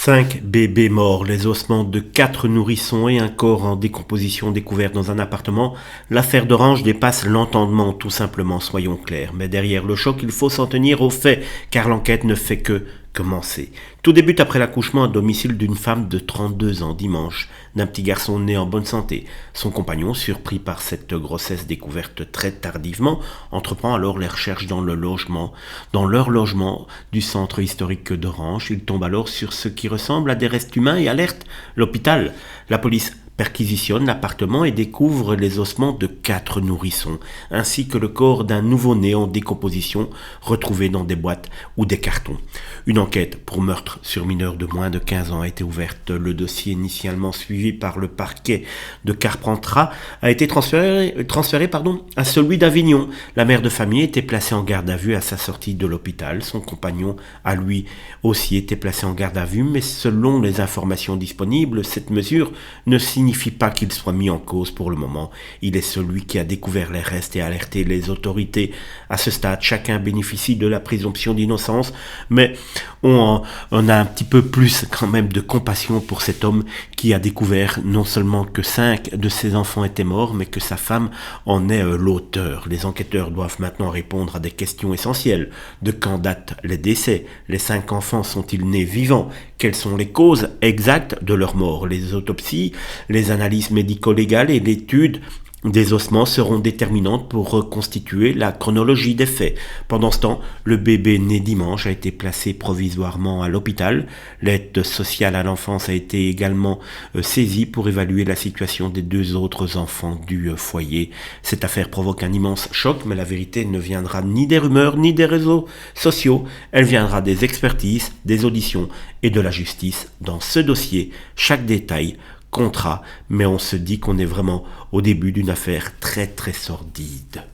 5 bébés morts, les ossements de 4 nourrissons et un corps en décomposition découvert dans un appartement. L'affaire d'Orange dépasse l'entendement, tout simplement, soyons clairs. Mais derrière le choc, il faut s'en tenir aux faits, car l'enquête ne fait que commencer. Tout débute après l'accouchement à domicile d'une femme de 32 ans dimanche, d'un petit garçon né en bonne santé. Son compagnon, surpris par cette grossesse découverte très tardivement, entreprend alors les recherches dans leur logement du centre historique d'Orange. Il tombe alors sur ce qui ressemble à des restes humains et alerte l'hôpital. La police perquisitionne l'appartement et découvre les ossements de 4 nourrissons, ainsi que le corps d'un nouveau-né en décomposition retrouvé dans des boîtes ou des cartons. Une enquête pour meurtre sur mineur de moins de 15 ans a été ouverte. Le dossier initialement suivi par le parquet de Carpentras a été transféré à celui d'Avignon. La mère de famille était placée en garde à vue à sa sortie de l'hôpital. Son compagnon a lui aussi été placé en garde à vue, mais selon les informations disponibles, cette mesure ne signifie pas qu'il soit mis en cause pour le moment. Il est celui qui a découvert les restes et alerté les autorités. À ce stade, chacun bénéficie de la présomption d'innocence, mais on a un petit peu plus quand même de compassion pour cet homme qui a découvert non seulement que 5 de ses enfants étaient morts, mais que sa femme en est l'auteur. Les enquêteurs doivent maintenant répondre à des questions essentielles. De quand datent les décès? Les 5 enfants sont-ils nés vivants? Quelles sont les causes exactes de leur mort? Les autopsies, les analyses médico-légales et l'étude des ossements seront déterminantes pour reconstituer la chronologie des faits. Pendant ce temps, le bébé né dimanche a été placé provisoirement à l'hôpital. L'aide sociale à l'enfance a été également saisie pour évaluer la situation des 2 autres enfants du foyer. Cette affaire provoque un immense choc, mais la vérité ne viendra ni des rumeurs ni des réseaux sociaux. Elle viendra des expertises, des auditions et de la justice. Dans ce dossier, chaque détail comptera, mais on se dit qu'on est vraiment au début d'une affaire très très sordide.